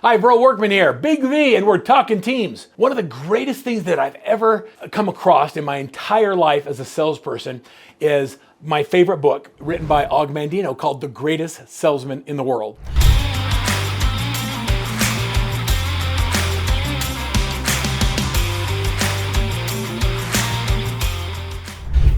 Hi, Verl Workman here, Big V, and we're talking teams. One of the greatest things that I've ever come across in my entire life as a salesperson is my favorite book written by Mandino called The Greatest Salesman in the World.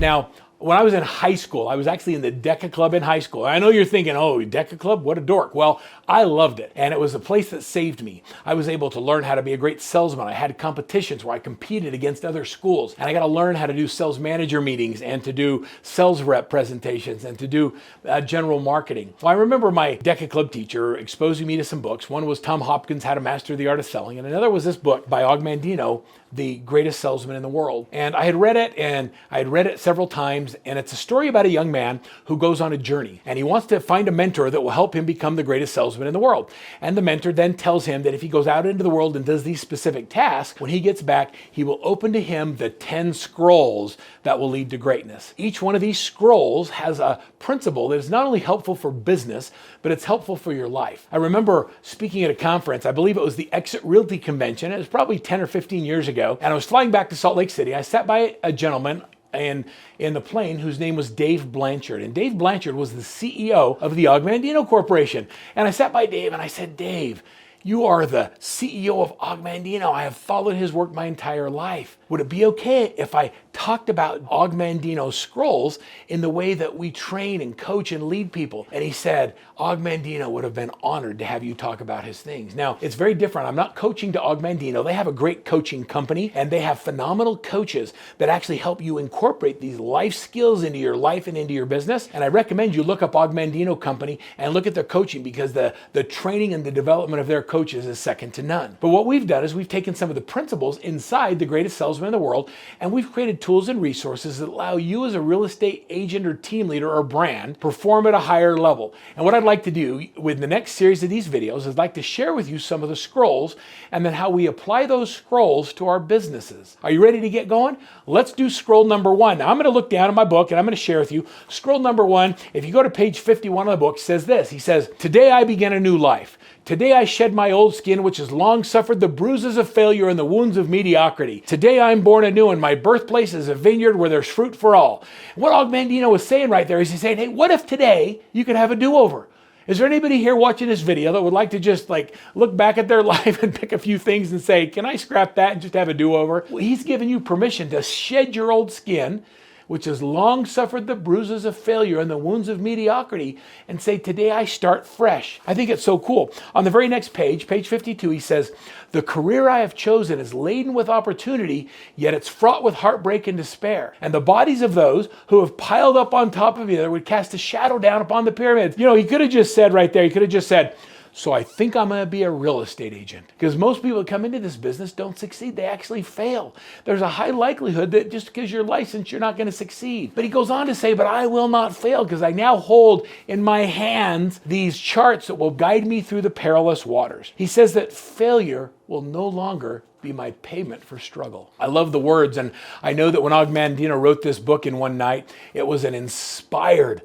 Now, when I was in high school, I was actually in the Deca Club in high school. I know you're thinking, oh, Deca Club, what a dork. Well, I loved it, and it was a place that saved me. I was able to learn how to be a great salesman. I had competitions where I competed against other schools, and I got to learn how to do sales manager meetings and to do sales rep presentations and to do general marketing. Well, I remember my Deca Club teacher exposing me to some books. One was Tom Hopkins' How to Master the Art of Selling, and another was this book by Mandino, The Greatest Salesman in the World. And I had read it, and I had read it several times, and it's a story about a young man who goes on a journey, and he wants to find a mentor that will help him become the greatest salesman in the world. And the mentor then tells him that if he goes out into the world and does these specific tasks, when he gets back, he will open to him the 10 scrolls that will lead to greatness. Each one of these scrolls has a principle that is not only helpful for business, but it's helpful for your life. I remember speaking at a conference, I believe it was the Exit Realty Convention. It was probably 10 or 15 years ago. And I was flying back to Salt Lake City. I sat by a gentleman in the plane whose name was Dave Blanchard. And Dave Blanchard was the CEO of the Mandino Corporation. And I sat by Dave and I said, Dave, you are the CEO of Mandino. I have followed his work my entire life. Would it be okay if I talked about Mandino's scrolls in the way that we train and coach and lead people? And he said, Mandino would have been honored to have you talk about his things. Now, it's very different. I'm not coaching to Mandino. They have a great coaching company, and they have phenomenal coaches that actually help you incorporate these life skills into your life and into your business. And I recommend you look up Mandino Company and look at their coaching, because the training and the development of their coaches is second to none. But what we've done is we've taken some of the principles inside The Greatest Salesman in the World, and we've created tools and resources that allow you as a real estate agent or team leader or brand perform at a higher level. And what I'd like to do with the next series of these videos is I'd like to share with you some of the scrolls and then how we apply those scrolls to our businesses. Are you ready to get going? Let's do scroll number 1. Now I'm going to look down at my book and I'm going to share with you scroll number 1. If you go to page 51 of the book, it says this. He says, "Today I begin a new life. Today I shed my old skin, which has long suffered the bruises of failure and the wounds of mediocrity. Today I am born anew, and my birthplace is a vineyard where there's fruit for all." What Mandino was saying right there is he's saying, hey, what if today you could have a do-over? Is there anybody here watching this video that would like to just look back at their life and pick a few things and say, can I scrap that and just have a do-over? Well, he's giving you permission to shed your old skin, which has long suffered the bruises of failure and the wounds of mediocrity, and say, today I start fresh. I think it's so cool. On the very next page, page 52, he says, "The career I have chosen is laden with opportunity, yet it's fraught with heartbreak and despair. And the bodies of those who have piled up on top of each other would cast a shadow down upon the pyramids." You know, he could have just said right there, he could have just said, so I think I'm going to be a real estate agent. Because most people that come into this business don't succeed. They actually fail. There's a high likelihood that just because you're licensed, you're not going to succeed. But he goes on to say, but I will not fail, because I now hold in my hands these charts that will guide me through the perilous waters. He says that failure will no longer be my payment for struggle. I love the words, and I know that when Mandino wrote this book in one night, it was an inspired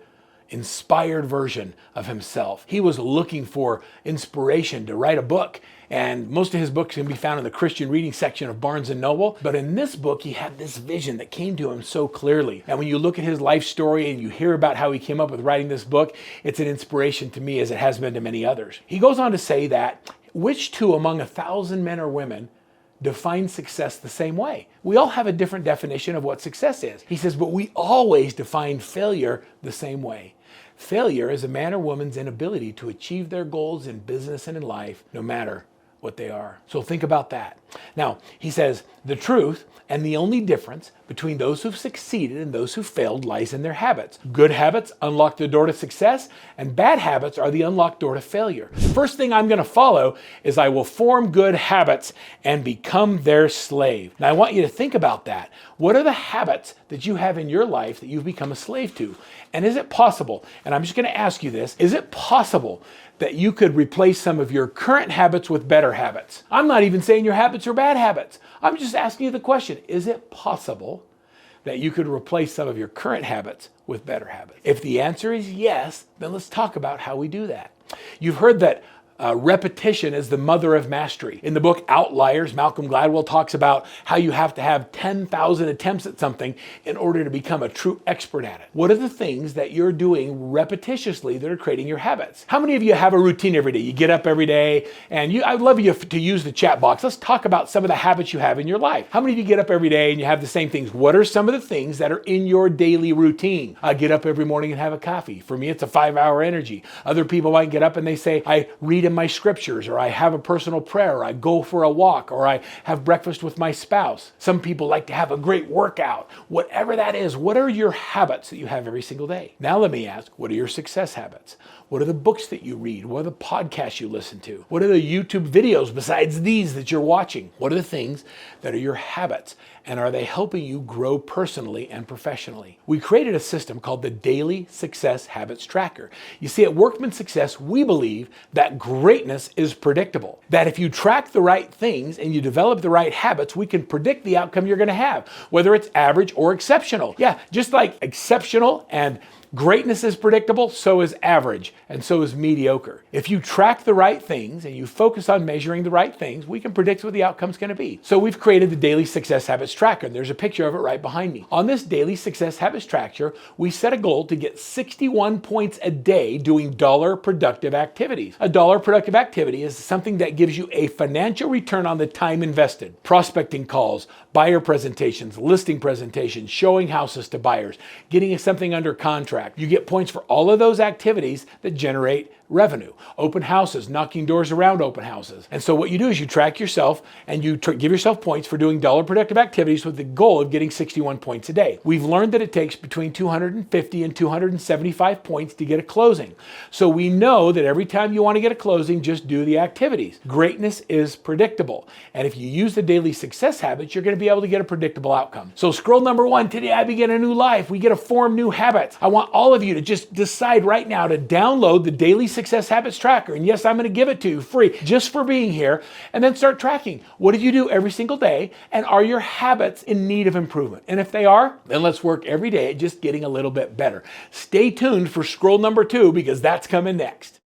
version of himself. He was looking for inspiration to write a book, and most of his books can be found in the Christian reading section of Barnes & Noble. But in this book, he had this vision that came to him so clearly. And when you look at his life story and you hear about how he came up with writing this book, it's an inspiration to me, as it has been to many others. He goes on to say that, which two among 1,000 men or women define success the same way? We all have a different definition of what success is. He says, but we always define failure the same way. Failure is a man or woman's inability to achieve their goals in business and in life, no matter what they are. So think about that. Now, he says, the truth and the only difference between those who've succeeded and those who failed lies in their habits. Good habits unlock the door to success, and bad habits are the unlocked door to failure. The first thing I'm going to follow is I will form good habits and become their slave. Now, I want you to think about that. What are the habits that you have in your life that you've become a slave to? And is it possible, and I'm just going to ask you this, is it possible that you could replace some of your current habits with better habits? I'm not even saying your habits are bad habits. I'm just asking you the question, is it possible that you could replace some of your current habits with better habits? If the answer is yes, then let's talk about how we do that. You've heard that Repetition is the mother of mastery. In the book Outliers, Malcolm Gladwell talks about how you have to have 10,000 attempts at something in order to become a true expert at it. What are the things that you're doing repetitiously that are creating your habits? How many of you have a routine every day? You get up every day, and I'd love you to use the chat box. Let's talk about some of the habits you have in your life. How many of you get up every day and you have the same things? What are some of the things that are in your daily routine? I get up every morning and have a coffee. For me, it's a 5-hour energy. Other people might get up and they say, I read in my scriptures, or I have a personal prayer, or I go for a walk, or I have breakfast with my spouse. Some people like to have a great workout. Whatever that is, what are your habits that you have every single day? Now let me ask, what are your success habits? What are the books that you read? What are the podcasts you listen to? What are the YouTube videos besides these that you're watching? What are the things that are your habits? And are they helping you grow personally and professionally? We created a system called the Daily Success Habits Tracker. You see, at Workman Success, we believe that greatness is predictable. That if you track the right things and you develop the right habits, we can predict the outcome you're going to have, whether it's average or exceptional. Yeah, just like exceptional and greatness is predictable, so is average, and so is mediocre. If you track the right things and you focus on measuring the right things, we can predict what the outcome's going to be. So we've created the Daily Success Habits Tracker, and there's a picture of it right behind me. On this Daily Success Habits Tracker, we set a goal to get 61 points a day doing dollar productive activities. A dollar productive activity is something that gives you a financial return on the time invested. Prospecting calls, buyer presentations, listing presentations, showing houses to buyers, getting something under contract. You get points for all of those activities that generate revenue. Open houses, knocking doors around open houses. And so what you do is you track yourself and you give yourself points for doing dollar productive activities with the goal of getting 61 points a day. We've learned that it takes between 250 and 275 points to get a closing. So we know that every time you want to get a closing, just do the activities. Greatness is predictable. And if you use the daily success habits, you're going to be able to get a predictable outcome. So scroll number 1, today I begin a new life. We get to form new habits. I want all of you to just decide right now to download the Daily Success Habits Tracker. And yes, I'm going to give it to you free just for being here. And then start tracking. What did you do every single day? And are your habits in need of improvement? And if they are, then let's work every day at just getting a little bit better. Stay tuned for scroll number 2 because that's coming next.